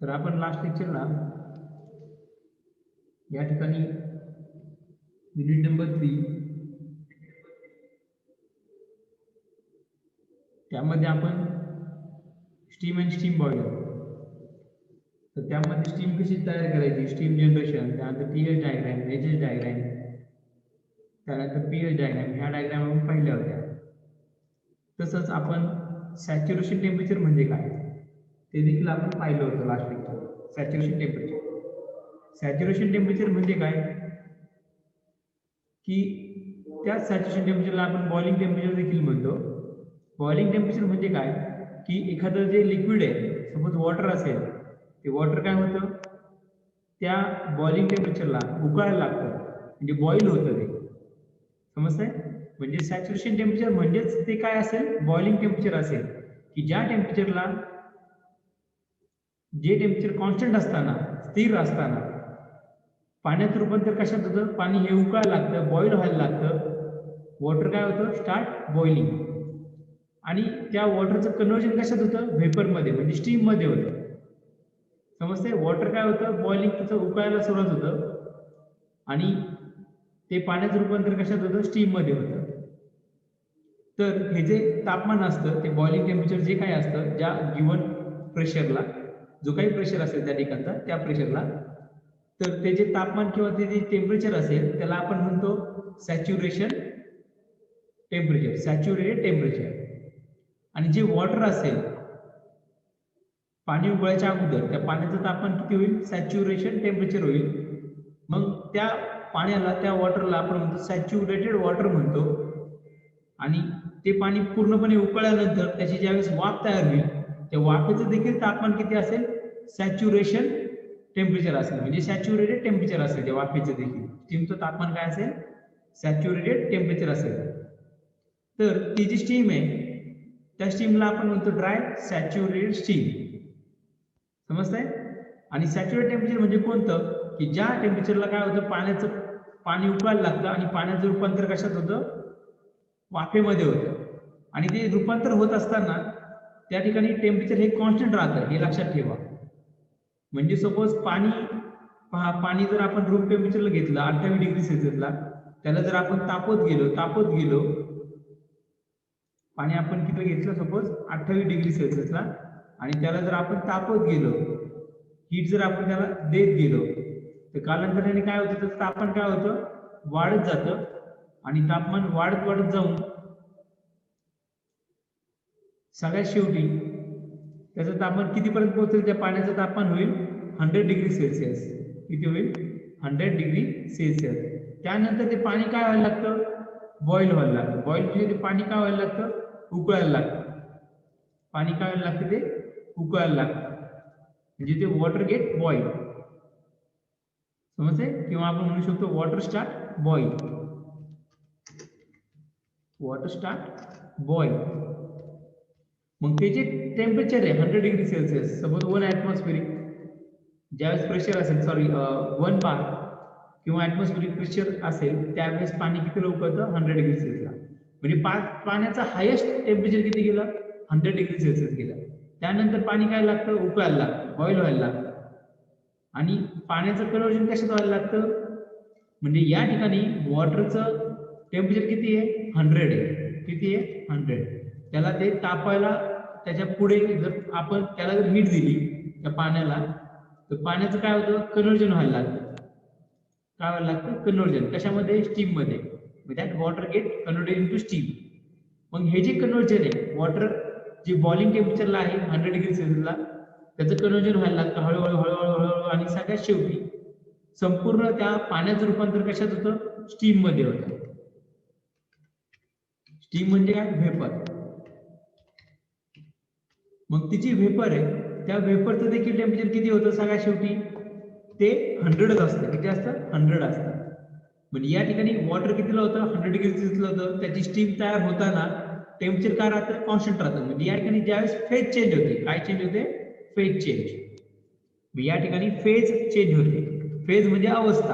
तर आपण लास्ट लेक्चरला या ठिकाणी युनिट नंबर 3 त्यामध्ये आपण स्टीम अँड स्टीम बॉयलर, तर त्यामध्ये स्टीम कशी तयार करायची, स्टीम जनरेशन, त्यानंतर टीएच डायग्राम, एचएच डायग्राम, त्यानंतर पीएच डायग्राम, ह्या डायग्राम आपण पाहिल्या होत्या. तसंच आपण सॅच्युरेशन टेम्परेचर म्हणजे काय ते देखील आपण पाहिलं होतं लास्ट लेक्चर. सॅच्युरेशन टेम्परेचर म्हणजे काय की त्या सॅच्युरेशन टेम्परेचरला आपण बॉइलिंग टेम्परेचर देखील म्हणतो. बॉइलिंग टेम्परेचर म्हणजे काय की एखादं जे लिक्विड आहे, सपोज वॉटर असेल, ते वॉटर काय होतं, त्या बॉइलिंग टेम्परेचरला उकळायला लागतं, म्हणजे बॉईल होतं ते. समजतंय? म्हणजे सॅच्युरेशन टेम्परेचर म्हणजेच ते काय असेल, बॉइलिंग टेम्परेचर असेल की ज्या टेम्परेचरला, जे टेम्परेचर कॉन्स्टंट असताना, स्थिर असताना पाण्याचं रूपांतर कशात होतं, पाणी हे उकळायला लागतं, बॉईल व्हायला लागतं, वॉटर काय होतं, स्टार्ट बॉइलिंग, आणि त्या वॉटरचं कन्व्हर्जन कशात होतं, व्हेपरमध्ये म्हणजे स्टीममध्ये होतं. समजते? वॉटर काय होतं, बॉइलिंग तिथं उकळायला सुरुवात होतं आणि ते पाण्याचं रूपांतर कशात होतं, स्टीममध्ये होतं. तर हे जे तापमान असतं, ते बॉइलिंग टेम्परेचर जे काय असतं, ज्या गिवन प्रेशरला, जो काही प्रेशर असेल त्या ठिकाणचा, त्या प्रेशरला, तर ते जे तापमान किंवा ते जे टेम्परेचर असेल त्याला आपण म्हणतो सॅच्युरेशन टेम्परेचर, सॅच्युरेटेड टेम्परेचर. आणि जे वॉटर असेल, पाणी उकळायच्या अगोदर त्या पाण्याचं तापमान किती होईल, सॅच्युरेशन टेम्परेचर होईल. मग त्या पाण्याला, त्या वॉटरला आपण म्हणतो सॅच्युरेटेड वॉटर म्हणतो. आणि ते पाणी पूर्णपणे उकळल्यानंतर त्याची ज्यावेळेस वाफ तयार होईल, त्या वाफेचं देखील तापमान किती असेल, सॅच्युरेशन टेम्परेचर असेल, म्हणजे सॅच्युरेटेड टेम्परेचर असेल त्या वाफेचं देखील. स्टीमचं तापमान काय असेल, सॅच्युरेटेड टेम्परेचर असेल. तर ती जी स्टीम आहे त्या स्टीमला आपण म्हणतो ड्राय सॅच्युरेटेड स्टीम. समजतंय? आणि सॅच्युरेटेड टेम्परेचर म्हणजे कोणतं, की ज्या टेम्परेचरला काय होतं, पाणी उकळायला लागतं आणि पाण्याचं रूपांतर कशात होतं, वाफेमध्ये होतं. आणि ते रूपांतर होत असताना त्या ठिकाणी टेम्परेचर हे कॉन्स्टंट राहतं, हे लक्षात ठेवा. म्हणजे सपोज पाणी जर आपण रूम टेम्परेचरला घेतलं 28 डिग्री सेल्सिअसला, त्याला जर आपण तापवत गेलो, पाणी आपण किती घेतलं, सपोज 28 डिग्री सेल्सिअसला, आणि त्याला जर आपण तापवत गेलो, हीट जर आपण त्याला देत गेलो, तर कालांतराने काय होतं, तर तापमान काय होतं, वाढत जातं. आणि तापमान वाढत जाऊन सगळ्यात शेवटी त्याचं तापमान कितीपर्यंत पोहोचेल, त्या पाण्याचं तापमान होईल 100 डिग्री सेल्सिअस. किती होईल, 100 डिग्री सेल्सिअस. त्यानंतर ते पाणी काय व्हायला लागतं, बॉईल व्हायला लागतं. बॉईल म्हणजे ते पाणी काय व्हायला लागतं, उकळायला लागतं. पाणी काय व्हायला लागतं, ते उकळायला लागतं, म्हणजे ते वॉटर गेट बॉईल. समजते? किंवा आपण म्हणू शकतो water start boil, water start boil. मग ते जे टेम्परेचर आहे 100 डिग्री सेल्सिअस, सपोज 1 ॲटमॉस्फेरिक ज्यावेळेस प्रेशर असेल, 1 बार किंवा ॲटमॉस्फेरिक प्रेशर असेल, त्यावेळेस पाणी किती उकळतं, 100 डिग्री सेल्सिअसला. म्हणजे पाण्याचा हायेस्ट टेम्परेचर किती गेलं, 100 डिग्री सेल्सिअस गेलं. त्यानंतर पाणी काय लागतं, उकळायला लागतं, बॉईल व्हायला लागतं. आणि पाण्याचं कन्व्हर्जन कशात व्हायला लागतं, म्हणजे या ठिकाणी वॉटरचं टेम्परेचर किती आहे, 100 आहे. किती आहे, 100. त्याला ते तापायला, त्याच्या पुढे जर आपण त्याला जर हीट दिली त्या पाण्याला, तर पाण्याचं काय होतं, कन्व्हर्जन व्हायला लागतं. काय व्हायला लागतं, कन्व्हर्जन. कशामध्ये, स्टीम मध्ये. That water get converted into steam. मग हे जे कन्व्हर्जन आहे, वॉटर जे बॉइलिंग टेम्परेचरला आहे 100 डिग्री सेल्सिअसला, त्याचं कन्व्हर्जन व्हायला लागतं हळूहळू. आणि सगळ्यात शेवटी संपूर्ण त्या पाण्याचं रूपांतर कशात होतं, स्टीम मध्ये होतं. स्टीम म्हणजे काय, व्हेपर. मग ती जी व्हेपर आहे, त्या व्हेपरचं देखील टेम्परेचर किती होतं, सगळ्यात शेवटी ते 100च असतं. किती असतं, 100 असतं. म्हणजे या ठिकाणी वॉटर कितीला होतं, 100 डिग्री सेल्सिअसला होतं. त्याची स्टीम तयार होताना टेम्परेचर काय राहतं, कॉन्स्टंट राहतं. म्हणजे या ठिकाणी ज्यावेळेस फेज चेंज होते, काय चेंज होते, फेज चेंज. या ठिकाणी फेज चेंज होते. फेज म्हणजे अवस्था.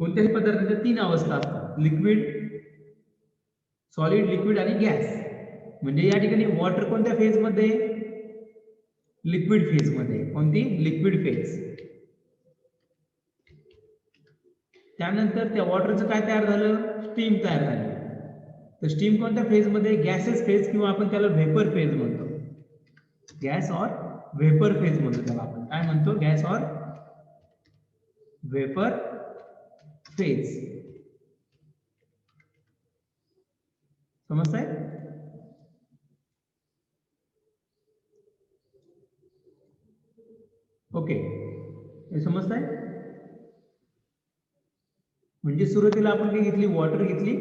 कोणत्याही पदार्थाच्या 3 अवस्था असतात, लिक्विड, सॉलिड, लिक्विड आणि गॅस. म्हणजे या ठिकाणी वॉटर कोणत्या फेज मध्ये, लिक्विड फेज मध्ये. कोणती? Liquid phase. त्यानंतर त्या वॉटरचं काय तयार झालं? स्टीम तयार झाली. तर स्टीम कोणत्या फेज मध्ये? गॅसेस फेज किंवा आपण त्याला व्हेपर फेज म्हणतो. गॅस और व्हेपर फेज म्हणतो त्याला आपण. काय म्हणतो? गॅस और व्हेपर फेज. समजतंय? ओके, हे समजतंय? म्हणजे सुरुवातीला आपण काय घेतली? वॉटर घेतली.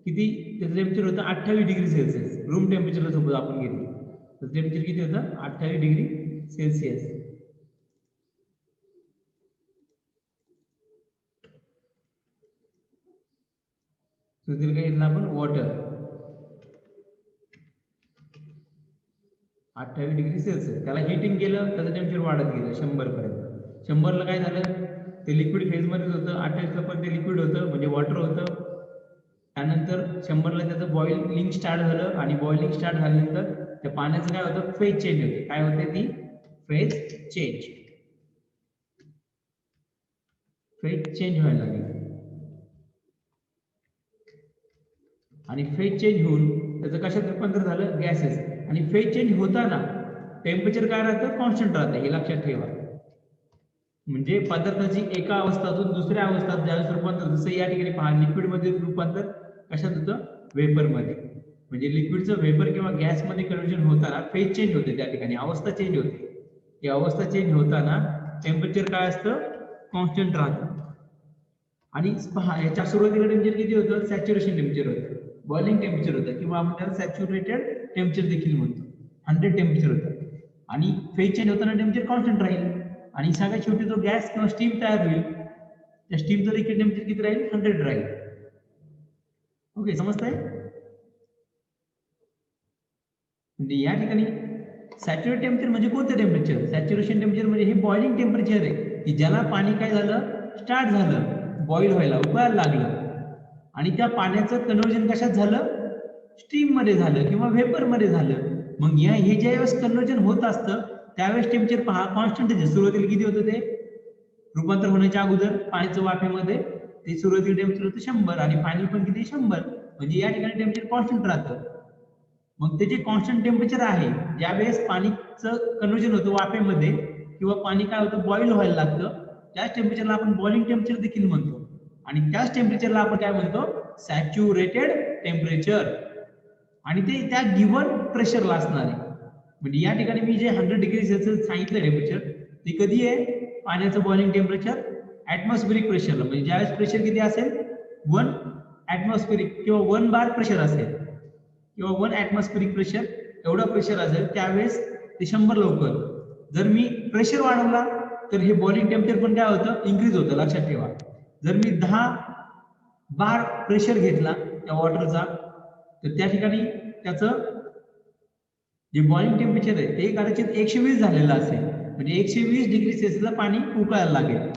किती? त्याचं टेम्परेचर होतं 28 डिग्री सेल्सिअस. रूम टेम्परेचरला सपोज आपण घेतली तर टेम्परेचर किती होतं? 28 डिग्री सेल्सिअस. सुरुवातीला काय घेतलं आपण? Water 28 degree Celsius. त्याला हिटिंग केलं, त्याचं टेम्परेचर वाढत गेलं 100 पर्यंत. 100 ला काय झालं? ते लिक्विड फेज मध्येच होतं. 28 ला पण ते लिक्विड होतं म्हणजे वॉटर होतं. त्यानंतर 100 ला त्याचं बॉइलिंग स्टार्ट झालं आणि बॉइलिंग स्टार्ट झाल्यानंतर त्या पाण्याचं काय होतं? फेज चेंज होते. काय होते? ती फेज चेंज. फेज चेंज व्हायला लागली आणि फेज चेंज होऊन त्याचं कशात रूपांतर झालं? गॅसेस. आणि फेज चेंज होताना टेम्परेचर काय राहतं? कॉन्स्टंट राहतं. हे लक्षात ठेवा. म्हणजे पदार्थाची एका अवस्थेतून दुसऱ्या अवस्थेत ज्यावेळेस रूपांतर, जसं या ठिकाणी पहा, लिक्विड मध्ये रूपांतर कशात होतं? वेपर मध्ये. म्हणजे लिक्विडचं वेपर किंवा गॅस मध्ये कन्व्हर्जन होताना फेज चेंज होते. त्या ठिकाणी अवस्था चेंज होते. ही अवस्था चेंज होताना टेम्परेचर काय असतं? कॉन्स्टंट राहतं. आणि पहा, याच्या सुरुवातीला टेम्परेचर किती होतं? सॅच्युरेशन टेम्परेचर होतं, बॉइलिंग टेम्परेचर होतं किंवा आपण त्याला सॅच्युरेटेड टेम्परेचर देखील म्हणतो. 100 टेम्परेचर होतं. आणि फेज चेंज होताना टेम्परेचर कॉन्स्टंट राहील. आणि सगळ्यात शेवटी जो गॅस किंवा स्टीम तयार होईल त्या स्टीमचं देखील टेम्परेचर किती राहील? 100 राहील. ओके, समजतंय? म्हणजे या ठिकाणी सॅच्युरेट टेम्परेचर म्हणजे कोणतं टेम्परेचर? सॅच्युरेशन टेम्परेचर म्हणजे हे बॉइलिंग टेम्परेचर आहे की ज्याला पाणी काय झालं? स्टार्ट झालं बॉईल व्हायला, उकळायला लागलं आणि त्या पाण्याचं कन्व्हर्जन कशात झालं? स्टीम मध्ये झालं किंवा व्हेपर मध्ये झालं. मग हे ज्या वेळेस कन्व्हर्जन होत असतं त्यावेळेस टेम्परेचर पहा कॉन्स्टंट आहे. सुरुवातीला किती होतं ते? रूपांतर होण्याच्या अगोदर पाण्याचं वाफेमध्ये ते सुरुवातीला टेम्परेचर होतं 100 आणि फायनल पण किती? 100. म्हणजे या ठिकाणी टेम्परेचर कॉन्स्टंट राहतं. मग ते जे कॉन्स्टंट टेम्परेचर आहे, ज्यावेळेस पाणीचं कन्व्हर्जन होतं वाफेमध्ये किंवा पाणी काय होतं? बॉईल व्हायला लागतं, त्याच टेम्परेचरला आपण बॉइलिंग टेम्परेचर देखील म्हणतो. आणि त्याच टेम्परेचरला आपण काय म्हणतो? Saturated temperature. आणि ते त्या गिव्हन प्रेशरला असणार आहे. म्हणजे या ठिकाणी मी जे 100 डिग्री सेल्सिअस सांगितलं टेम्परेचर, ते कधी आहे? पाण्याचं बॉइलिंग टेम्परेचर ॲटमॉस्फेरिक प्रेशरला. म्हणजे ज्यावेळेस प्रेशर किती असेल? 1 ॲटमॉस्फेरिक किंवा 1 बार प्रेशर असेल किंवा 1 ॲटमॉस्फेरिक प्रेशर, एवढा प्रेशर असेल त्यावेळेस ते 100 लवकर. जर मी प्रेशर वाढवला तर हे बॉइलिंग टेम्परेचर पण काय होतं? इन्क्रीज होतं. लक्षात ठेवा. जर मी 10 बार प्रेशर घेतला त्या वॉटरचा तर त्या ठिकाणी त्याचं जे बॉइलिंग टेम्परेचर आहे ते कदाचित 120 झालेलं असेल. म्हणजे 120 डिग्री सेल्सिअसला पाणी उकळायला लागेल.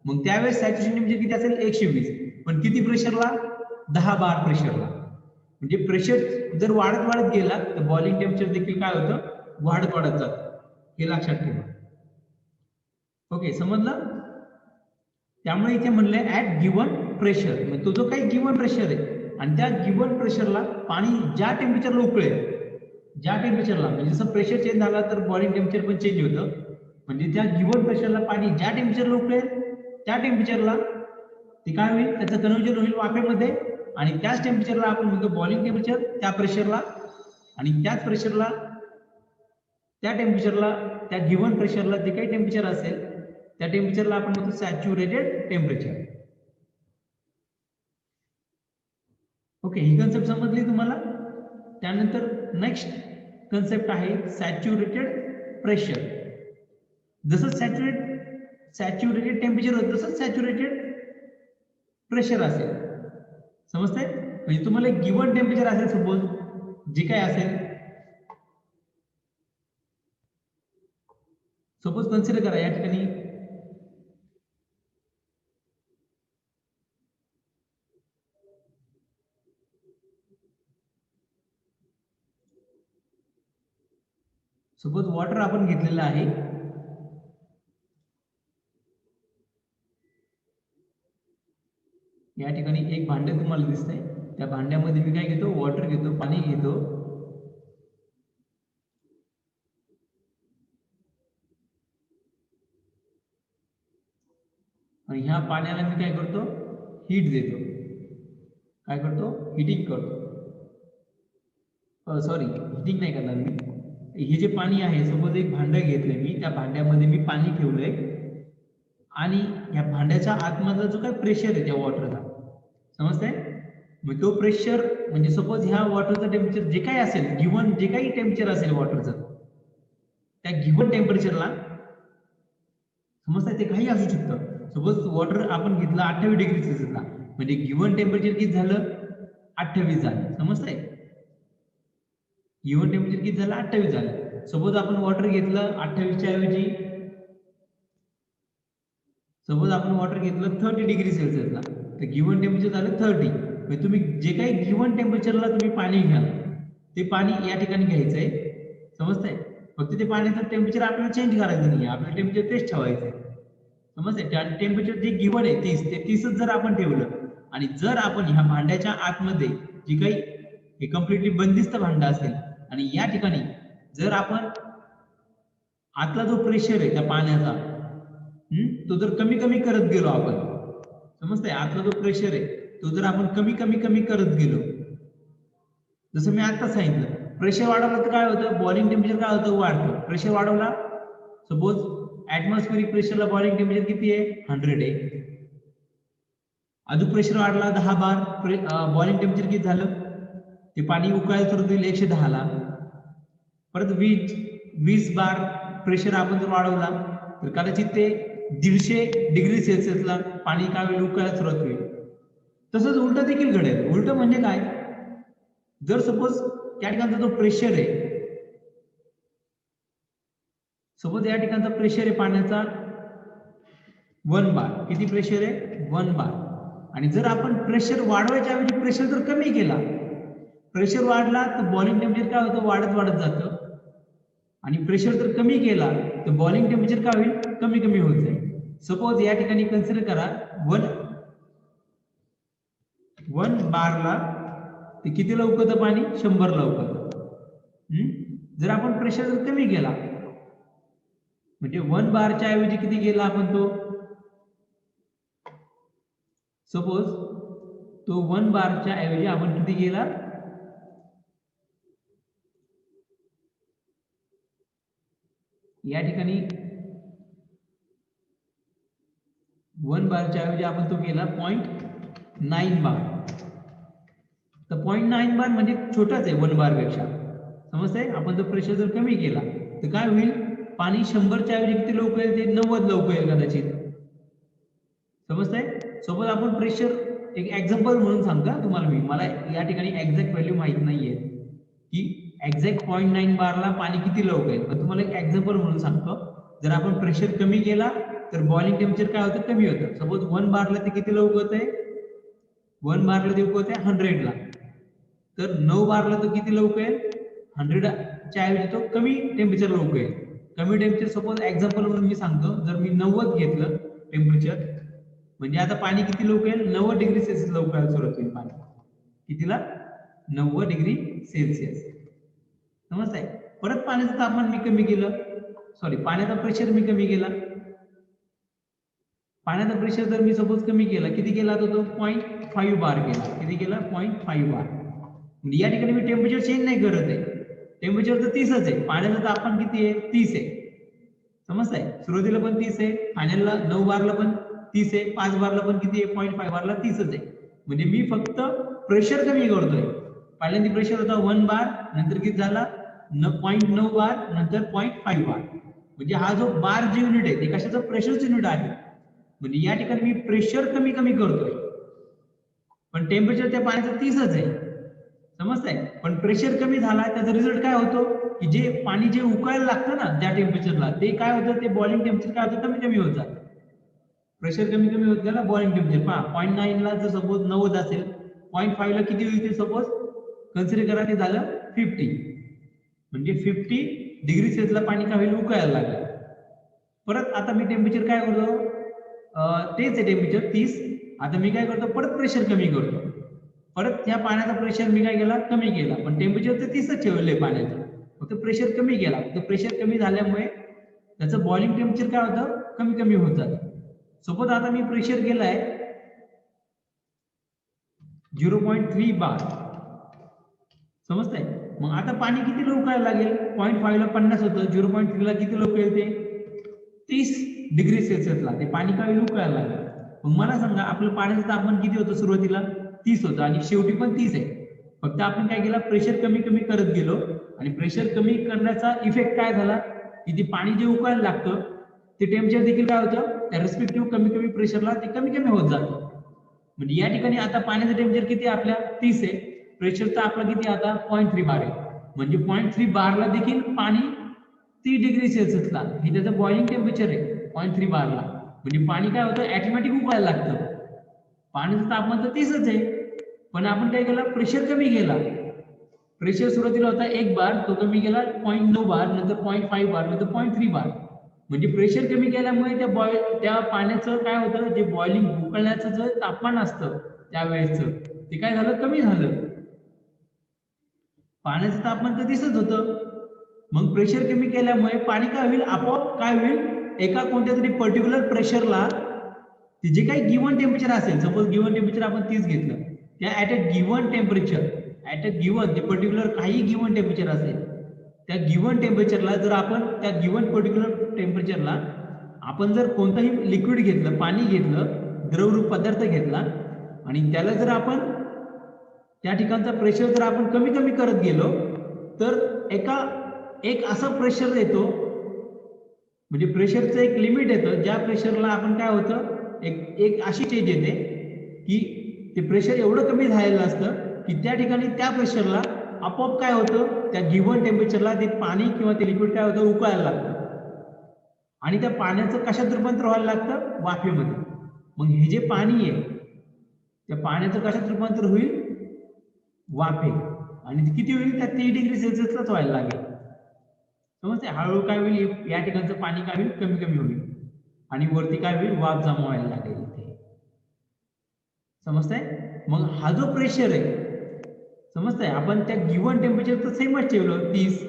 मग त्यावेळेस सॅच्युरेशन टेम्परेचर किती असेल? 120. पण किती प्रेशरला? 10 बार प्रेशरला. म्हणजे प्रेशर जर वाढत वाढत गेला तर बॉइलिंग टेम्परेचर देखील काय होतं? वाढत वाढत जातं. हे लक्षात ठेवा. ओके, समजलं? त्यामुळे इथे म्हणलंय ऍट गिव्हन प्रेशर. म्हणजे तो जो काही गिव्हन प्रेशर आहे आणि त्या गिव्हन प्रेशरला पाणी ज्या टेम्परेचरला उकळेल, ज्या टेम्परेचरला, म्हणजे जसं प्रेशर चेंज झाला तर बॉइलिंग टेम्परेचर पण चेंज होतं. म्हणजे त्या गिव्हन प्रेशरला पाणी ज्या टेम्परेचरला उकळेल त्या टेम्परेचरला ते काय होईल? त्याचं कन्व्हर्जन होईल वाफेमध्ये आणि त्याच टेम्परेचरला आपण म्हणतो बॉइलिंग टेम्परेचर. त्या प्रेशरला आणि त्याच प्रेशरला त्या टेम्परेचरला त्या गिव्हन प्रेशरला जे काही टेम्परेचर असेल त्या टेम्परेचरला आपण म्हणतो सॅच्युरेटेड टेम्परेचर. ओके, ही कन्सेप्ट समजली तुम्हाला? त्यानंतर नेक्स्ट कन्सेप्ट आहे सॅच्युरेटेड प्रेशर. जसं सॅच्युरेटेड टेम्परेचर होतं तसंच सॅच्युरेटेड प्रेशर असेल. समजतंय? म्हणजे तुम्हाला एक गिव्हन टेम्परेचर असेल सपोज, जे काय असेल, सपोज कन्सिडर करा या ठिकाणी सपोज वॉटर आपण घेतलेलं आहे, या ठिकाणी एक भांड तुम्हाला दिसतंय, त्या भांड्यामध्ये मी काय घेतो, वॉटर घेतो, पाणी घेतो. आणि ह्या पाण्याला मी काय करतो, हीट देतो. काय करतो, हिटिंग करतो. सॉरी, हिटिंग नाही करणार मी. हे जे पाणी आहे, सपोज एक भांड घेतलंय मी, त्या भांड्यामध्ये मी पाणी ठेवलंय आणि या भांड्याच्या आतमधला जो काय प्रेशर आहे त्या वॉटरचा, समजतंय? मग तो प्रेशर म्हणजे सपोज ह्या वॉटरचं टेम्परेचर जे काही असेल, गिव्हन जे काही टेम्परेचर असेल वॉटरचं, त्या गिव्हन टेम्परेचरला, समजतंय, ते काही असू शकतं. सपोज वॉटर आपण घेतलं 28 डिग्री सेल्सिअसला, म्हणजे गिव्हन टेम्परेचर किती झालं, 28 झालं. समजतंय? गिव्हन टेम्परेचर किती झालं, 28 झालं. सपोज आपण वॉटर घेतलं 28 च्या ऐवजी, सपोज आपण वॉटर घेतलं 30 डिग्री सेल्सिअसला, तर गिव्हन टेम्परेचर झालं 30. म्हणजे तुम्ही जे काही गिव्हन टेम्परेचरला तुम्ही पाणी घ्याल, ते पाणी या ठिकाणी घ्यायचंय. समजतंय? फक्त ते पाण्याचं टेम्परेचर आपल्याला चेंज करायचं नाही, आपल्याला टेम्परेचर तेच ठेवायचंय. समजतंय? त्या टेम्परेचर जे गिव्हन आहे 30, ते 30च जर आपण ठेवलं आणि जर आपण ह्या भांड्याच्या आतमध्ये जी काही हे कम्प्लिटली बंदिस्त भांड असेल आणि या ठिकाणी जर आपण आतला जो प्रेशर आहे त्या पाण्याचा, तो जर कमी कमी करत गेलो आपण, समजतंय, आतला जो प्रेशर आहे तो जर आपण कमी कमी कमी करत गेलो, जसं मी आता सांगितलं, प्रेशर वाढवलं तर काय होतं, बॉइलिंग टेम्परेचर काय होतं, वाढतं. प्रेशर वाढवला, सपोज ऍटमॉस्फेरिक प्रेशरला बॉइलिंग टेम्परेचर किती आहे, 100 आहे. अजून प्रेशर वाढला 10 बार, बॉइलिंग टेम्परेचर किती झालं, ते पाणी उकळायला सुरू होईल 110 ला. परत 20 बार प्रेशर आपण जर वाढवला तर कदाचित ते 150 डिग्री सेल्सिअसला पाणी काय होईल, उकळायला सुरुवात होईल. तसंच उलट देखील घडेल. उलट म्हणजे काय, जर सपोज त्या ठिकाणचा जो प्रेशर आहे, सपोज या ठिकाणचा प्रेशर आहे पाण्याचा 1 बार, किती प्रेशर आहे, 1 बार. आणि जर आपण प्रेशर वाढवायच्या ऐवजी प्रेशर जर कमी केला, प्रेशर वाढला तर बॉइलिंग टेम्परेचर काय होतं, वाढत वाढत जातं. आणि प्रेशर जर कमी केला तर बॉइलिंग टेम्परेचर काय होईल, कमी कमी होत जाईल. सपोज या ठिकाणी कन्सिडर करा 1 बारला ते कितीला उकळतं पाणी, 100 ला उकळतं. जर आपण प्रेशर जर कमी केला, म्हणजे 1 बारच्या ऐवजी किती केला आपण, तो सपोज तो 1 बारच्या ऐवजी आपण किती केला, या ठिकाणी 1 बारच्या ऐवजी आपण तो केला 0.9 बार. तर 0.9 बार म्हणजे छोटाच आहे 1 बार पेक्षा. समजतंय? आपण जर प्रेशर जर कमी केला तर काय होईल, पाणी 100च्या ऐवजी किती लवकर येईल, ते 90 लवकर येईल कदाचित. समजतंय? सपोज आपण प्रेशर, एक एक्झाम्पल म्हणून सांगतो तुम्हाला मी, मला या ठिकाणी एक्झॅक्ट व्हॅल्यू माहित नाहीये की एक्झॅक्ट 0.9 बारला पाणी किती लवकर येईल, पण तुम्हाला एक एक्झाम्पल म्हणून सांगतो. जर आपण प्रेशर कमी केला तर बॉइलिंग टेम्परेचर काय होतं, कमी होतं. सपोज 1 बारला ते किती लवकर होतंय, 1 बारला ते उकळते 100 ला, तर 9 बारला तो किती लवकर येईल, 100च्या ऐवजी तो कमी टेम्परेचर लवकर येईल. कमी टेम्परेचर, सपोज एक्झाम्पल म्हणून मी सांगतो, जर मी 90 घेतलं टेम्परेचर, म्हणजे आता पाणी किती लवकर येईल, 90 डिग्री सेल्सिअस लवकर सुरुवात होईल पाणी. कितीला, 90 डिग्री सेल्सिअस. समजतंय? परत पाण्याचं तापमान मी कमी केलं, सॉरी पाण्याचा प्रेशर मी कमी केला. पाण्याचा प्रेशर जर मी सपोज कमी केला, किती केला, तर तो 0.5 बार केला. किती केला, 0.5 बार. म्हणजे या ठिकाणी मी टेम्परेचर चेंज नाही करत आहे, टेम्परेचर तर 30च आहे. पाण्याचं तापमान किती आहे, 30 आहे. समजतंय? सुरुवातीला पण 30 आहे, फायनलला 9 बारला पण 30 आहे, 5 बारला पण किती आहे, 0.5 बारला 30च आहे. म्हणजे मी फक्त प्रेशर कमी करतोय. पहिल्यांदा प्रेशर होता 1 बार, नंतर किती झाला 0.9 बार, नंतर 0.5 बार. म्हणजे हा जो बार जे युनिट आहे ते कशाचं, प्रेशरचं युनिट आहे. म्हणजे या ठिकाणी मी प्रेशर कमी कमी करतोय, पण टेम्परेचर त्या पाण्याचं 30च आहे. समजतंय? पण प्रेशर कमी झाला, त्याचा रिझल्ट काय होतो, की जे पाणी जे उकळायला लागतं ना ज्या टेम्परेचरला, ते काय होतं, ते बॉइलिंग टेम्परेचर काय होतं, कमी कमी होत जातं. प्रेशर कमी कमी होत गेला, बॉइलिंग टेम्परेचर पहा 0.9 ला जर सपोज 90 असेल, 0.5 ला किती होईल ते सपोज कन्सिडर करा, ते झालं 50. म्हणजे 50 डिग्री सेल्सिअसला पाणी काय होईल, उकळायला लागेल. परत आता मी टेम्परेचर काय करतो, तेच आहे टेम्परेचर 30. आता मी काय करतो, परत प्रेशर कमी करतो. परत ह्या पाण्याचा प्रेशर मी काय केला, कमी केला. पण टेम्परेचर तर 30च ठेवलंय पाण्याचं, फक्त प्रेशर कमी केला. तर प्रेशर कमी झाल्यामुळे त्याचं बॉइलिंग टेम्परेचर काय होतं, कमी कमी होत जातं. सपोज आता मी प्रेशर केलाय 0.3 बार, समजतंय. मग आता पाणी किती उकळायला लागेल, 0.5 ला 50 होतं, 0.3 ला किती उकळेल ते 30 डिग्री सेल्सिअसला ते पाणी काय उकळायला लागेल. मग मला सांगा, आपलं पाण्याचं तापमान किती होतं सुरुवातीला, 30 होतं आणि शेवटी पण 30 आहे. फक्त आपण काय केलं, प्रेशर कमी कमी करत गेलो आणि प्रेशर कमी करण्याचा इफेक्ट काय झाला की ते पाणी जे उकळायला लागतं ते टेम्परेचर देखील काय होतं, त्या रिस्पेक्टिव्ह कमी कमी प्रेशरला ते कमी कमी होत जातं. म्हणजे या ठिकाणी आता पाण्याचं टेम्परेचर किती आहे, आपल्या 30 आहे. प्रेशर तर आपला किती आता 0.3 बार आहे. म्हणजे 0.3 बारला देखील पाणी 30 डिग्री सेल्सिअसला हे त्याचं बॉइलिंग टेम्परेचर आहे 0.3 बारला. म्हणजे पाणी काय होतं, ऑटोमॅटिक उकळायला लागतं. पाण्याचं तापमान तर 30च आहे, पण आपण काय केलं, प्रेशर कमी केला. प्रेशर सुरुवातीला होता 1 बार, तो कमी केला 0.9 बार, नंतर 0.5 बार, नंतर 0.3 बार. म्हणजे प्रेशर कमी केल्यामुळे त्या पाण्याचं काय होतं, जे बॉइलिंग उकळण्याचं जे तापमान असतं त्यावेळेचं ते काय झालं, कमी झालं. पाण्याचं तापमान तर दिसत होतं. मग प्रेशर कमी केल्यामुळे पाणी काय होईल, आपोआप काय होईल, एका कोणत्या तरी पर्टिक्युलर प्रेशरला जे काही गिव्हन टेम्परेचर असेल, सपोज गिव्हन टेम्परेचर आपण 30 घेतलं, त्या at a given temperature, at a given जे पर्टिक्युलर काही गिव्हन टेम्परेचर असेल, त्या गिव्हन टेम्परेचरला जर आपण त्या गिव्हन पर्टिक्युलर टेम्परेचरला आपण जर कोणतंही लिक्विड घेतलं, पाणी घेतलं, द्रवरूप पदार्थ घेतला आणि त्याला जर आपण त्या ठिकाणचा प्रेशर जर आपण कमी कमी करत गेलो तर एक असं प्रेशर येतो, म्हणजे प्रेशरचं एक लिमिट येतं ज्या प्रेशरला आपण काय होतं, एक अशी स्टेज येते की ते प्रेशर एवढं कमी झालेलं असतं की त्या ठिकाणी त्या प्रेशरला आपोआप काय होतं, त्या गिव्हन टेम्परेचरला ते पाणी किंवा ते लिक्विड काय होतं, उकळायला लागतं आणि त्या पाण्याचं कशात रूपांतर व्हायला लागतं, वाफेमध्ये. मग हे जे पाणी आहे त्या पाण्याचं कशात रूपांतर होईल, वाफे. आणि किती होईल, त्या 30 डिग्री सेल्सिअसलाच व्हायला लागेल. समजते. हळूहळू काय होईल, या ठिकाणचं पाणी काय होईल, कमी कमी होईल आणि वरती काय होईल, वाफ जमा व्हायला लागेल इथे. समजतंय. मग हा जो प्रेशर आहे, समजतंय, आपण त्या गिव्हन टेम्परेचर तर सेमच ठेवलं 30,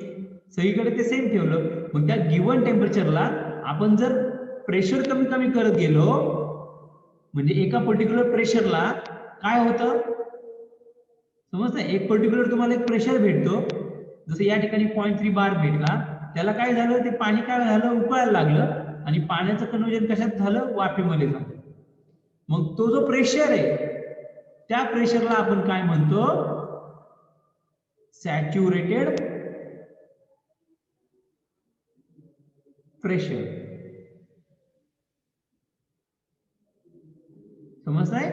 सगळीकडे ते सेम ठेवलं. मग त्या गिव्हन टेम्परेचरला आपण जर प्रेशर कमी कमी करत गेलो, म्हणजे एका पर्टिक्युलर प्रेशरला काय होतं, समजतंय, एक पर्टिक्युलर तुम्हाला एक प्रेशर भेटतो, जसं या ठिकाणी 0.3 बार भेटला, त्याला काय झालं, ते पाणी काय झालं, उकळायला लागलं आणि पाण्याचं कन्व्हर्जन कशात झालं, वाफेमध्ये झालं. मग तो जो प्रेशर आहे त्या प्रेशरला आपण काय म्हणतो, सॅच्युरेटेड प्रेशर. समजतंय.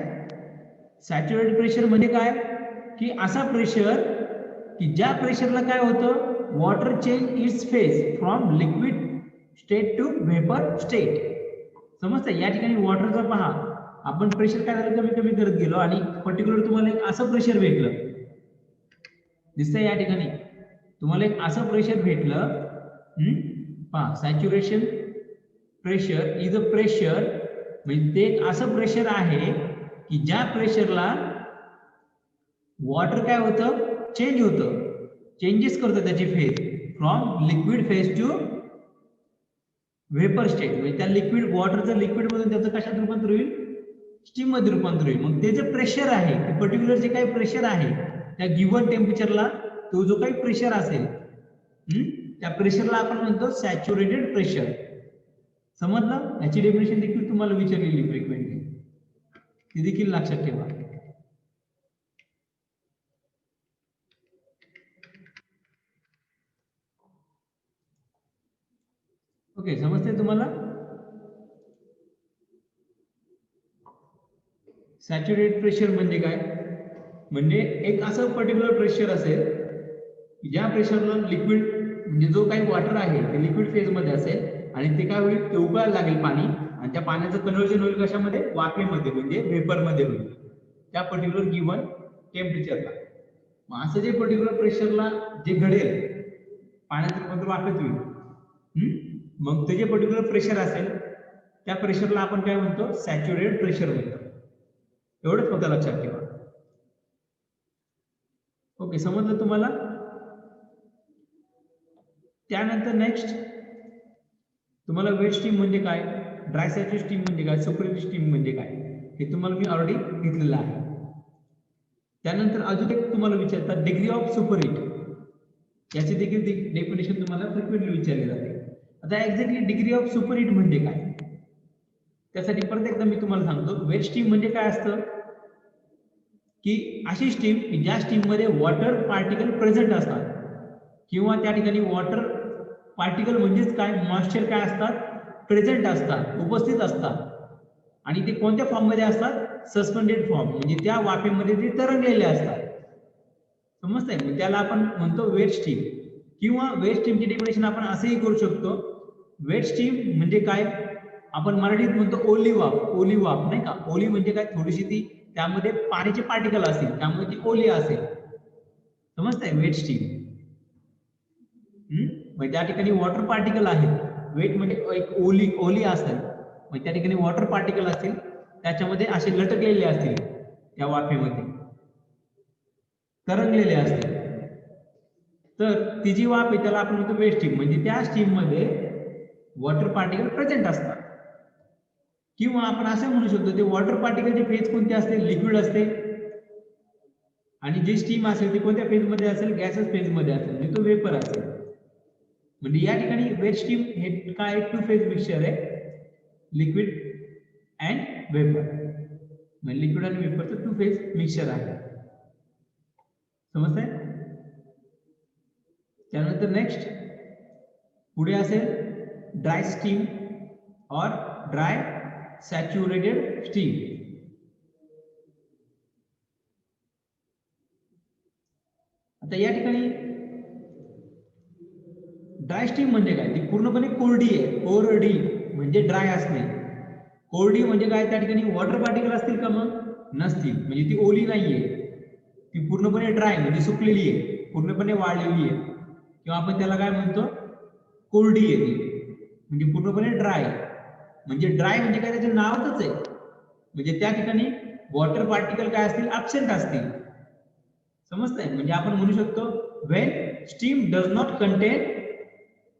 सॅच्युरेटेड प्रेशर म्हणजे काय, की असा प्रेशर की ज्या प्रेशरला काय होतं, water change its phase from liquid state to vapour state. समजतंय. या ठिकाणी वॉटरचा पहा, आपण प्रेशर काय झालं, कमी कमी करत गेलो आणि पर्टिक्युलर तुम्हाला एक असं प्रेशर भेटलं, दिसतंय या ठिकाणी तुम्हाला एक असं प्रेशर भेटलं. पहा, saturation pressure is a pressure, म्हणजे ते एक असं प्रेशर आहे की ज्या प्रेशरला वॉटर काय होतं, चेंज होतं, चेंजेस करतं त्याची phase from liquid phase two vapour state. म्हणजे त्या लिक्विड वॉटरचं लिक्विड मधून त्याचं कशात रूपांतर होईल, स्टीम मध्ये रूपांतर होईल. मग ते जे प्रेशर आहे, ते पर्टिक्युलर जे काही प्रेशर आहे त्या गिव्हन टेम्परेचरला, तो जो काही प्रेशर असेल त्या प्रेशरला आपण म्हणतो सॅच्युरेटेड प्रेशर. समजलं. याची डेफिनेशन देखील तुम्हाला विचारलेली फ्रिक्वेंटली, ती देखील लक्षात ठेवा. ओके, समजते तुम्हाला. सॅच्युरेटेड प्रेशर म्हणजे काय, म्हणजे एक असं पर्टिक्युलर प्रेशर असेल की ज्या प्रेशरला लिक्विड, म्हणजे जो काही वॉटर आहे ते लिक्विड फेज मध्ये असेल आणि ते काय होईल, ते उकळायला लागेल पाणी आणि त्या पाण्याचं कन्व्हर्जन होईल कशामध्ये, वाफेमध्ये, म्हणजे व्हेपर मध्ये होईल त्या पर्टिक्युलर गिव्हन टेम्परेचरला. मग असं जे पर्टिक्युलर प्रेशरला जे घडेल पाण्याचं रूपांतर वाफेत होईल. मग ते जे पर्टिक्युलर प्रेशर असेल त्या प्रेशरला आपण काय म्हणतो, सॅच्युरेटेड प्रेशर म्हणतो. एवढंच फक्त लक्षात ठेवा. ओके, समजलं तुम्हाला? त्यानंतर नेक्स्ट तुम्हाला वेट स्टीम म्हणजे काय, ड्राय सॅच्युरेटेड स्टीम म्हणजे काय, सुपरहीट स्टीम म्हणजे काय हे तुम्हाला मी ऑलरेडी घेतलेलं आहे. त्यानंतर अजून एक तुम्हाला विचारतात डिग्री ऑफ सुपरहीट, याची देखील डेफिनेशन तुम्हाला फ्रिक्वेंटली विचारली जाते. आता एक्झॅक्टली डिग्री ऑफ सुपरहीट म्हणजे काय, त्यासाठी परत एकदा मी तुम्हाला सांगतो. वेट स्टीम म्हणजे काय असतं की अशी स्टीम की ज्या स्टीममध्ये वॉटर पार्टिकल प्रेझेंट असतात, किंवा त्या ठिकाणी वॉटर पार्टिकल म्हणजेच काय, मॉइश्चर काय असतात, प्रेझेंट असतात, उपस्थित असतात. आणि ते कोणत्या फॉर्ममध्ये असतात, सस्पेंडेड फॉर्म, म्हणजे त्या वाफेमध्ये ते तरंगलेले असतात. समजतंय? म्हणजे त्याला आपण म्हणतो वेट स्टीम. किंवा वेट स्टीमची डेफिनेशन आपण असंही करू शकतो, वेट स्टीम म्हणजे काय, आपण मराठीत म्हणतो ओली वाफ. ओली वाफ नाही का, ओली म्हणजे काय, थोडीशी ती त्यामध्ये पाण्याचे पार्टिकल असतील त्यामुळे ती ओली असेल. समजतंय? Wet steam. मग त्या ठिकाणी वॉटर पार्टिकल आहे, वेट म्हणजे एक ओली ओली असेल, मग त्या ठिकाणी वॉटर पार्टिकल असतील, त्याच्यामध्ये असे लटकलेले असतील, त्या वाफेमध्ये तरंगलेले असतील, तर ती जी वाफ आहे त्याला आपण म्हणतो वेट स्टीम. म्हणजे त्या स्टीम मध्ये वॉटर पार्टिकल प्रेझेंट असतात. किंवा आपण असं म्हणू शकतो ते वॉटर पार्टिकलचे फेज कोणते असते, लिक्विड असते, आणि जी स्टीम असेल ती कोणत्या फेज मध्ये असेल, गॅसेस फेज मध्ये असेल, म्हणजे तो वेपर असेल. म्हणजे या ठिकाणी वेट स्टीम हे काय, टू फेज मिक्सचर आहे, लिक्विड अँड वेपर. म्हणजे लिक्विड आणि वेपरचं टू फेज मिक्सचर आहे. समजतंय? त्यानंतर नेक्स्ट पुढे असेल ड्राय स्टीम और ड्राय सॅच्युरेटेड स्टीम. आता या ठिकाणी ड्राय स्टीम म्हणजे काय, ती पूर्णपणे कोरडी आहे. कोरडी म्हणजे ड्राय असणे. कोरडी म्हणजे काय, त्या ठिकाणी वॉटर पार्टिकल असतील का, मग नसतील, म्हणजे ती ओली नाहीये, ती पूर्णपणे ड्राय म्हणजे सुकलेली आहे, पूर्णपणे वाळलेली आहे, किंवा आपण त्याला काय म्हणतो, कोरडी आहे ती, म्हणजे पूर्णपणे ड्राय. म्हणजे ड्राय म्हणजे काय, त्याचं नावच आहे, म्हणजे त्या ठिकाणी वॉटर पार्टिकल काय असतील, ऍब्सेंट असतील. समजतंय? म्हणजे आपण म्हणू शकतो when steam does not content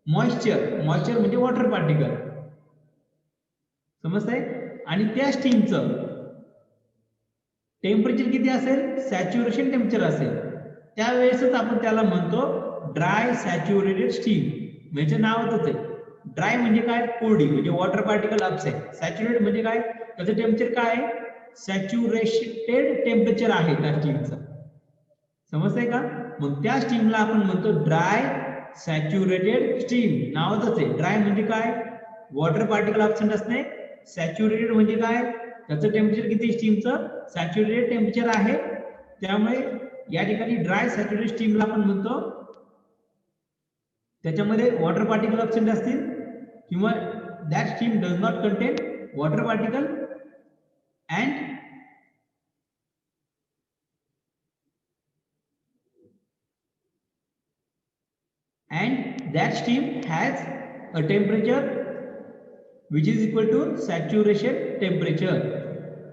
moisture. Moisture म्हणजे वॉटर पार्टिकल. समजतंय? आणि त्या स्टीमचं टेम्परेचर किती असेल, सॅच्युरेशन टेम्परेचर असेल, त्यावेळेसच आपण त्याला म्हणतो ड्राय सॅच्युरेटेड स्टीम. म्हणजे नावच आहे. ड्राय म्हणजे काय, कोरडी म्हणजे वॉटर पार्टिकल ऍब्सेंट. सॅच्युरेटेड म्हणजे काय, त्याचं टेम्परेचर काय आहे, सॅच्युरेटेड टेम्परेचर आहे त्या स्टीमचं. समजतंय का? मग त्या स्टीमला आपण म्हणतो ड्राय सॅच्युरेटेड स्टीम. नावच आहे. ड्राय म्हणजे काय, वॉटर पार्टिकल ऍब्सेंट असणे. सॅच्युरेटेड म्हणजे काय, त्याचं टेम्परेचर किती स्टीमचं, सॅच्युरेटेड टेम्परेचर आहे. त्यामुळे या ठिकाणी ड्राय सॅच्युरेटेड स्टीमला आपण म्हणतो त्याच्यामध्ये वॉटर पार्टिकल ऍब्सेंट असतील, किंवा that steam does not content water particle and that steam has a temperature which is equal to saturation temperature.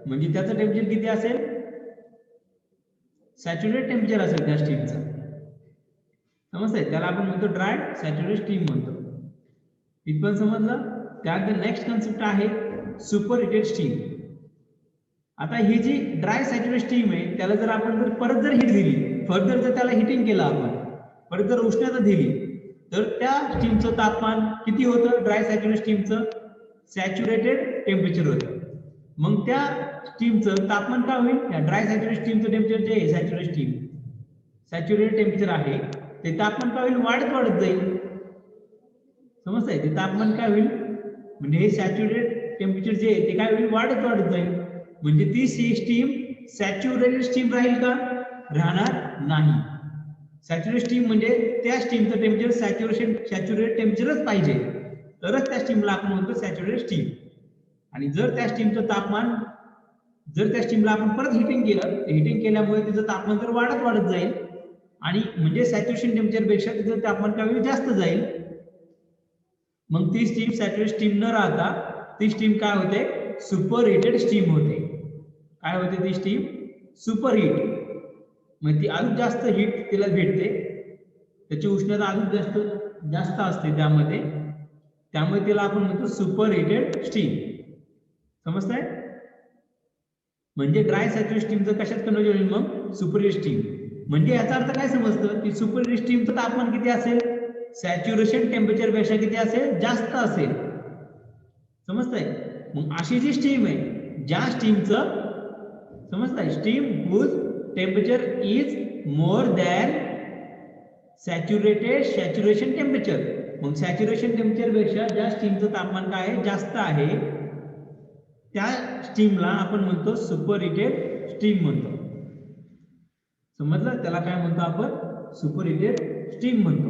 म्हणजे त्याचं टेम्परेचर किती असेल, सॅच्युरेटेड टेम्परेचर असेल त्या स्टीमचं. समजतंय? त्याला आपण म्हणतो ड्राय सॅच्युरेटेड स्टीम म्हणतो. इथपर्यंत समजलं? त्यानंतर नेक्स्ट कन्सेप्ट आहे सुपरहीटेड स्टीम. आता ही जी ड्राय सॅच्युरेटेड स्टीम आहे त्याला जर आपण परत जर हीट दिली, फर्दर जर त्याला हिटिंग केलं आपण, परत जर उष्णता दिली, तर त्या स्टीमचं तापमान किती होतं, ड्राय सॅच्युरेटेड स्टीमचं सॅच्युरेटेड टेम्परेचर होतं. मग त्या स्टीमचं तापमान काय होईल, त्या ड्राय सॅच्युरेटेड स्टीमचं टेम्परेचर जे आहे, सॅच्युरेटेड स्टीम सॅच्युरेटेड टेम्परेचर आहे, ते तापमान काय होईल, वाढत जाईल. समजतंय? ते तापमान काय होईल, म्हणजे हे सॅच्युरेटेड टेम्परेचर जे आहे ते काय होईल, वाढत जाईल. म्हणजे ती स्टीम सॅच्युरेटेड स्टीम राहील का, राहणार नाही. सॅच्युरेटेड स्टीम म्हणजे त्या स्टीमचं टेम्परेचर सॅच्युरेटेड टेम्परेचरच पाहिजे, तरच त्या स्टीमला आपण म्हणतो सॅच्युरेटेड स्टीम. आणि जर त्या स्टीमचं तापमान, जर त्या स्टीमला आपण परत हिटिंग केलं, हिटिंग केल्यामुळे तिचं तापमान जर वाढत जाईल, आणि म्हणजे सॅच्युरेशन टेम्परेचर पेक्षा तिचं तापमान काय होईल, जास्त जाईल. मग ती स्टीम सॅच्युरेटेड स्टीम न राहता ती स्टीम काय होते, सुपर हिटेड स्टीम होते. काय होते ती स्टीम, सुपर हीट. मग ती अजून जास्त हीट तिला भेटते, त्याची उष्णता अजून जास्त जास्त असते त्यामध्ये, त्यामुळे तिला आपण म्हणतो सुपर हिटेड स्टीम. समजतंय? म्हणजे ड्राय सॅच्युरेटेड स्टीमचं कशात कन्वर्जन होईल मग, सुपर हीट स्टीम. म्हणजे याचा अर्थ काय समजतं की सुपर हीट स्टीमचं तापमान किती असेल, सॅच्युरेशन टेम्परेचर पेक्षा किती असेल, जास्त असेल. समजतंय? मग अशी जी स्टीम आहे, ज्या स्टीमचं समजतंय, steam whose temperature is more than saturation temperature. मग सॅच्युरेशन टेम्परेचर पेक्षा ज्या स्टीमचं तापमान काय आहे, जास्त आहे, त्या स्टीमला आपण म्हणतो सुपर हिटेड स्टीम म्हणतो. समजलं? त्याला काय म्हणतो आपण, सुपर हिटेड स्टीम म्हणतो.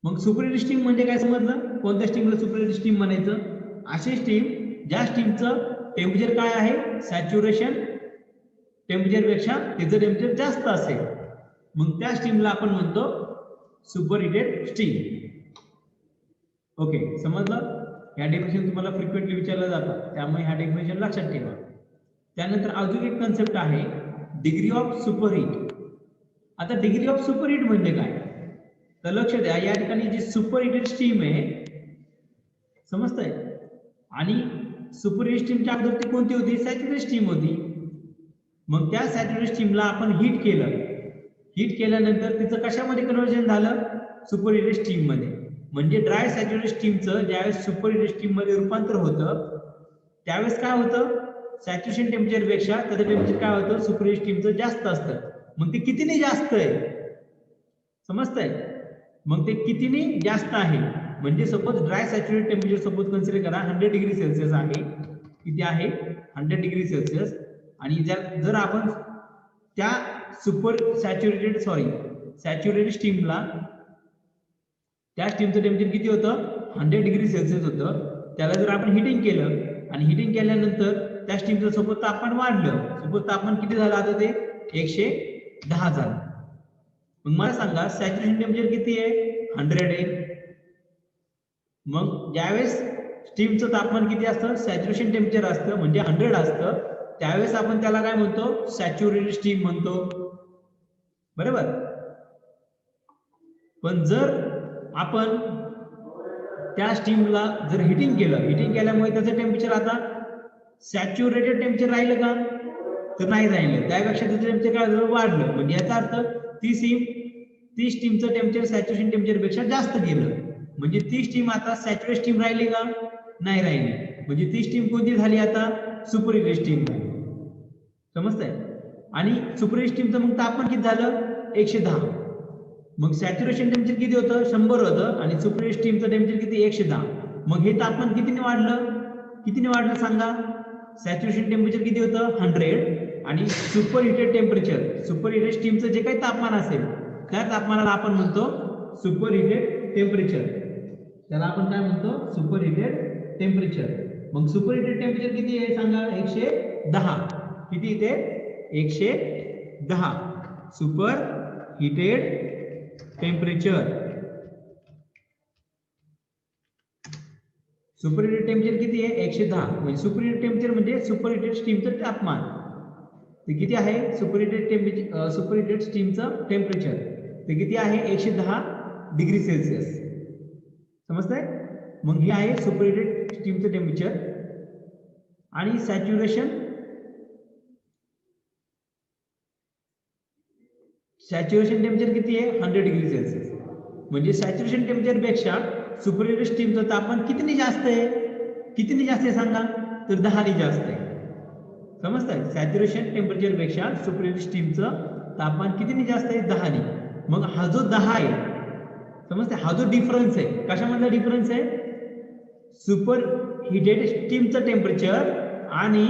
मग सुपर हिटेड स्टीम म्हणजे काय समजलं, कोणत्या स्टीमला सुपर हिटेड स्टीम म्हणायचं, अशी स्टीम ज्या स्टीमचं टेम्परेचर काय आहे, सॅच्युरेशन टेम्परेचर पेक्षा तिचं टेम्परेचर जास्त असेल, मग त्या स्टीमला आपण म्हणतो सुपर हिटेड स्टीम. ओके, समजलं? ह्या डेफिनेशन तुम्हाला फ्रिक्वेंटली विचारलं जातं, त्यामुळे ह्या डेफिनेशन लक्षात ठेवा. त्यानंतर अजून एक कन्सेप्ट आहे, डिग्री ऑफ सुपरहीट. आता डिग्री ऑफ सुपरहीट म्हणजे काय, तर लक्ष द्या, या ठिकाणी जी सुपर हिटेड स्टीम आहे, समजतंय, आणि सुपर हिटेड स्टीमच्या अगोदर ती कोणती होती, सॅच्युरेटेड स्टीम होती. मग त्या सॅच्युरेटेड स्टीमला आपण हीट केलं, हीट केल्यानंतर तिचं कशामध्ये कन्वर्जन झालं, सुपर हिटेड स्टीम मध्ये. म्हणजे ड्राय सॅच्युरेटेड स्टीमचं ज्यावेळेस सुपर हिटेड स्टीम मध्ये रूपांतर होतं, त्यावेळेस काय होतं, सॅच्युरेशन टेम्परेचर पेक्षा त्याचं टेम्परेचर काय होतं, सुपर हिटेड स्टीमचं जास्त असतं. मग ते कितीने जास्त आहे, समजतंय? मग ते कितीने जास्त आहे, म्हणजे suppose dry saturated temperature suppose consider करा 100 डिग्री सेल्सिअस आहे. किती आहे, 100 डिग्री सेल्सिअस. आणि जर आपण त्या सॅच्युरेटेड स्टीमला, त्या स्टीमचं टेम्परेचर किती होतं, 100 डिग्री सेल्सिअस होतं. त्याला जर आपण हिटिंग केलं, आणि हिटिंग केल्यानंतर त्या स्टीमचं सपोज तापमान वाढलं, सपोज तापमान किती झालं, आता ते 110 झालं. मग मला सांगा सॅच्युरेशन टेम्परेचर किती आहे, 100 आहे. मग ज्यावेळेस स्टीमचं तापमान किती असतं, सॅच्युरेशन टेम्परेचर असतं, म्हणजे 100 असतं, त्यावेळेस आपण त्याला काय म्हणतो, सॅच्युरेटेड स्टीम म्हणतो. बरोबर? पण जर आपण त्या स्टीमला जर हिटिंग केलं, हिटिंग केल्यामुळे त्याचं टेम्परेचर आता सॅच्युरेटेड टेम्परेचर राहिलं का, तर नाही राहिलं, त्यापेक्षा त्याचं टेम्परेचर काय झालं, वाढलं. म्हणजे याचा अर्थ ती स्टीमचं टेम्परेचर सॅच्युरेशन टेम्परेचर पेक्षा जास्त गेलं. म्हणजे ती स्टीम आता सॅच्युरेटेड स्टीम राहिली का, नाही राहिली. म्हणजे ती स्टीम कोणती झाली, आता सुपर हिटेड स्टीम झाली. समजतंय? आणि सुपर हिटेड स्टीमचं मग तापमान किती झालं, 110. मग सॅच्युरेशन टेम्परेचर किती होतं, 100 होतं, आणि सुपर हिटेड स्टीमचं टेम्परेचर किती, 110. मग हे तापमान कितीने वाढलं सांगा, सॅच्युरेशन टेम्परेचर किती होतं, 100, आणि सुपर हिटेड स्टीमचं जे काही तापमान असेल, त्या तापमानाला आपण म्हणतो सुपर हिटेड टेम्परेचर. त्याला आपण काय म्हणतो, सुपर हिटेड टेम्परेचर. मग सुपर हिटेड टेम्परेचर किती आहे सांगा, 110. किती इथे, 110 superheated temperature. Superheated temperature किती आहे, 110. म्हणजे सुपर हिटेड टेम्परेचर म्हणजे सुपर हिटेड स्टीमचं तापमान. ते किती आहे, सुपर हिटेड स्टीमचं टेम्परेचर ते किती आहे, 110 डिग्री सेल्सिअस. समजतंय? मग हे आहे सुपर हिटेड स्टीमचं टेम्परेचर. आणि सॅच्युरेशन टेम्परेचर किती आहे, 100 डिग्री सेल्सिअस. म्हणजे सॅच्युरेशन टेम्परेचर पेक्षा सुपर हिटेड स्टीमचं तापमान कितीने जास्त आहे सांगा, तर 10ने जास्त आहे. समजतंय? सॅच्युरेशन टेम्परेचर पेक्षा सुपर हिटेड स्टीमचं तापमान कितीने जास्त आहे, 10ने. मग हा जो 10 आहे, समजतंय, हा जो डिफरन्स आहे, कशामधला डिफरन्स आहे, सुपर हिटेड स्टीमचं टेम्परेचर आणि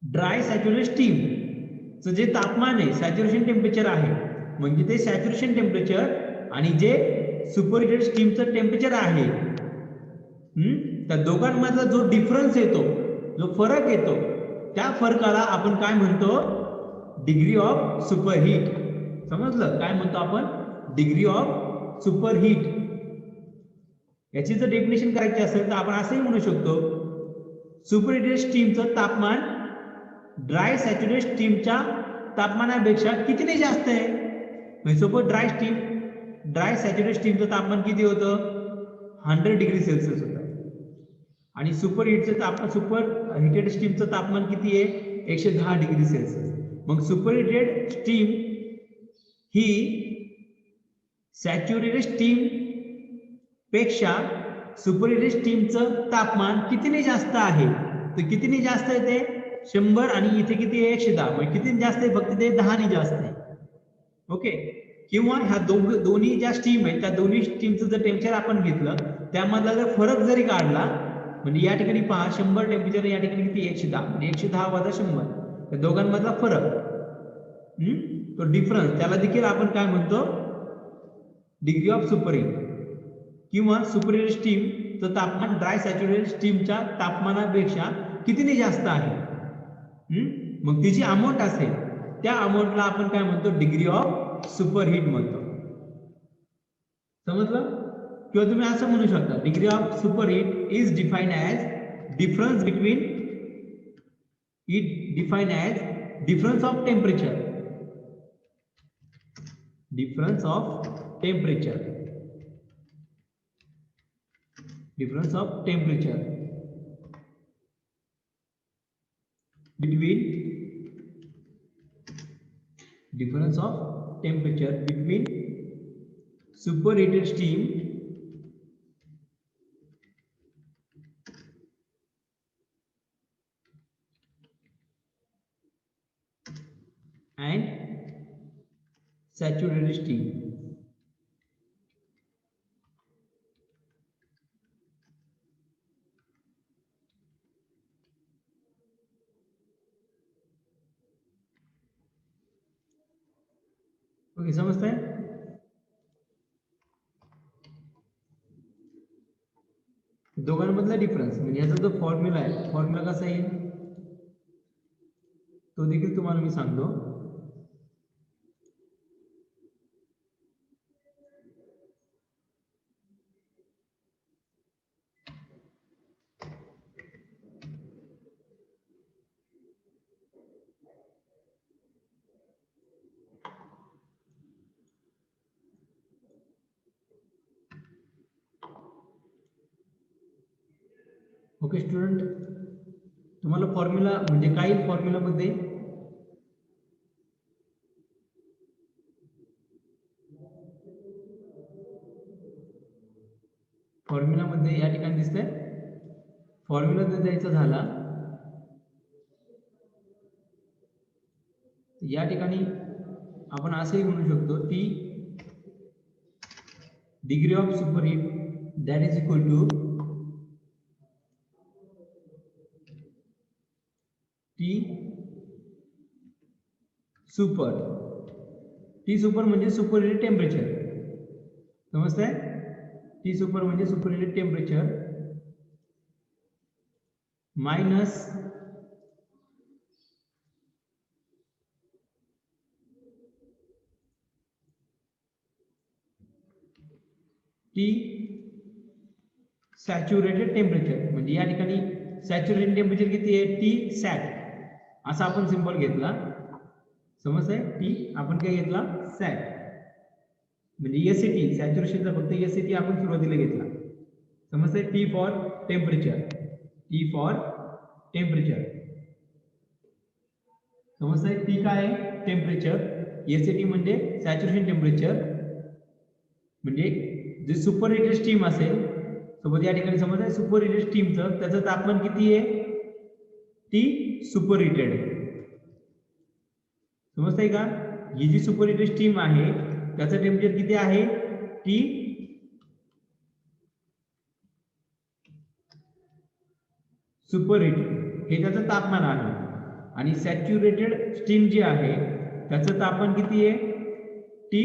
ड्राय सॅच्युरेटेड स्टीमचं जे तापमान आहे, सॅच्युरेशन टेम्परेचर आहे, म्हणजे ते सॅच्युरेशन टेम्परेचर आणि जे सुपर हिटेड स्टीमचं टेम्परेचर आहे, त्या दोघांमधला जो डिफरन्स येतो, जो फरक येतो, त्या फरकाला आपण काय म्हणतो, डिग्री ऑफ सुपरहीट. समजलं काय म्हणतो आपण? Degree of superheat. याची जर डेफिनेशन करायची असेल तर आपण असंही म्हणू शकतो, सुपरहीटेड स्टीमचं तापमान ड्राय सॅच्युरेटेड स्टीमच्या तापमानापेक्षा कितीने जास्त आहे. म्हणजे सपोज ड्राय सॅच्युरेटेड स्टीमचं तापमान किती होतं? 100 डिग्री सेल्सिअस होतं. आणि सुपर हिटेड स्टीमचं तापमान किती आहे? 110 डिग्री सेल्सिअस. मग सुपर हिटेड स्टीम ही सॅच्युरेटेड स्टीम पेक्षा सुपर हिटेड स्टीमचं तापमान कितीने जास्त आहे? तर कितीने जास्त आहे ते 100 आणि इथे किती आहे? 110. म्हणजे किती जास्त आहे? फक्त ते 10 ने जास्त आहे. ओके. किंवा ह्या दोन्ही ज्या स्टीम आहेत त्या दोन्ही स्टीमचं जर टेम्परेचर आपण घेतलं, त्यामधला जर फरक जरी काढला, म्हणजे या ठिकाणी पहा 100 टेम्परेचर, या ठिकाणी किती? 110. म्हणजे 110 वजा 100, त्या दोघांमधला फरक, तो डिफरन्स, त्याला देखील आपण काय म्हणतो? Degree of superheat. किंवा सुपरहीटेड स्टीमचं तापमान ड्राय सॅच्युरेटेड स्टीमच्या तापमानापेक्षा कितीने जास्त आहे. मग ती जी अमाऊंट असेल त्या अमाऊंटला आपण काय म्हणतो? डिग्री ऑफ सुपरहीट म्हणतो. समजलं? किंवा तुम्ही असं म्हणू शकता, degree of superheat is defined as difference between difference of temperature. Difference of temperature between superheated steam and saturated steam. Okay, समजताय? दोघांमधला डिफरन्स म्हणजे याचा जो फॉर्म्युला आहे, फॉर्म्युला कसा येईल तो देखील तुम्हाला मी सांगतो. ओके स्टुडंट, तुम्हाला फॉर्म्युला म्हणजे काय फॉर्म्युलामध्ये? फॉर्म्युलामध्ये या ठिकाणी दिसतंय. फॉर्म्युला जर द्यायचा झाला या ठिकाणी आपण असंही म्हणू शकतो की degree of superheat that is equal to T super म्हणजे सुपरहीटेड टेम्परेचर. समजतंय? टी सुपर म्हणजे superheated temperature minus T saturated temperature. म्हणजे या ठिकाणी सॅच्युरेटेड टेम्परेचर किती आहे? टी सॅट असा आपण सिंबल घेतला. समजतंय? टी आपण काय घेतला? सॅट. म्हणजे एसएटी सॅच्युरेशनचा फक्त एसएटी आपण सुरुवातीला घेतला. समजतंय? T for temperature. समजतंय? टी काय आहे? टेम्परेचर. एसएटी म्हणजे सॅच्युरेशन टेम्परेचर. म्हणजे जे सुपरहीटेड स्टीम असेल, सोबत या ठिकाणी समजतंय सुपरहीटेड स्टीमचं त्याचं तापमान किती आहे? T superheated. समजतंय का? ही जी सुपरहीटेड स्टीम आहे त्याचं टेम्परेचर किती आहे? टी सुपरहीटेड हे त्याचं तापमान आहे. आणि सॅच्युरेटेड स्टीम जी आहे त्याचं तापमान किती आहे? T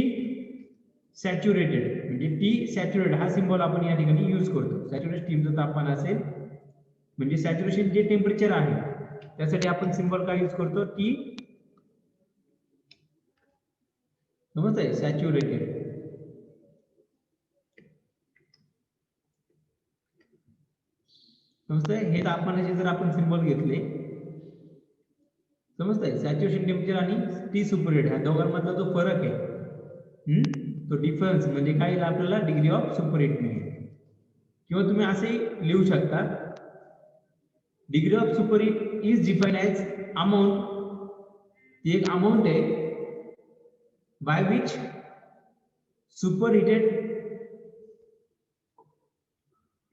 saturated. म्हणजे टी सॅच्युरेटेड हा सिंबल आपण या ठिकाणी यूज करतो. सॅच्युरेटेड स्टीमचं तापमान असेल म्हणजे सॅच्युरेशन जे टेम्परेचर आहे त्यासाठी आपण सिंबल काय यूज करतो? टी समजतंय सॅच्युरेटेड. समजतंय हे तापमानाचे जर आपण सिंबल घेतले, समजतंय सॅच्युरेशन टेम्परेचर आणि टी सुपरहीट ह्या दोघांमधला जो फरक आहे, तो डिफरन्स म्हणजे काय येईल आपल्याला डिग्री ऑफ सुपरहीट मिळेल. किंवा तुम्ही असेही लिहू शकता, degree of superheat is defined as amount, ही एक अमाऊंट आहे बाय विच सुपरहीटेड,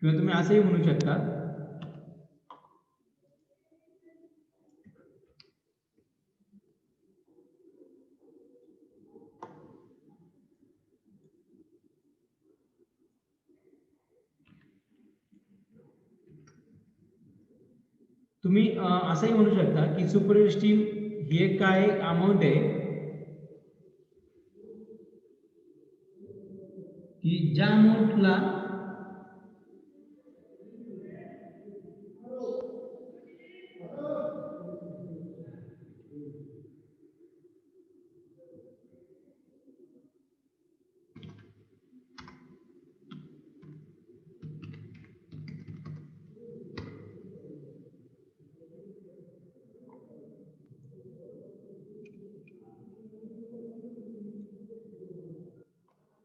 किंवा तुम्ही असेही म्हणू शकता तुम्ही असंही म्हणू शकता की सुपरहीट स्टीम ही एक काय अमाऊंट आहे की ज्या अमाऊंटला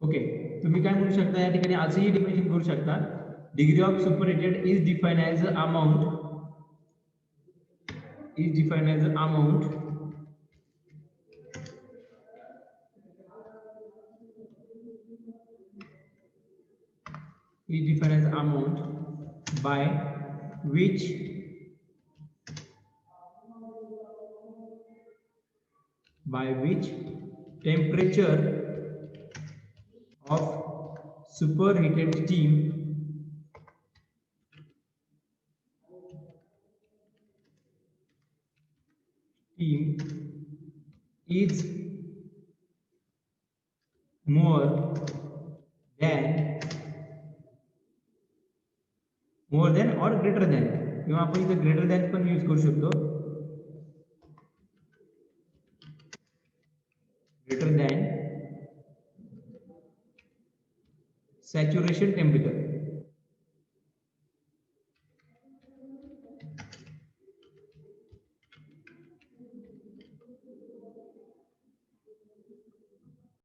ओके, तुम्ही काय म्हणू शकता या ठिकाणी असंही डिफिनेशन करू शकता, degree of superheated is defined as amount, is defined as amount is defined as amount by which temperature of superheated steam is more than or greater than, किंवा आपण इथे ग्रेटर दॅन पण यूज करू शकतो, greater than saturation temperature.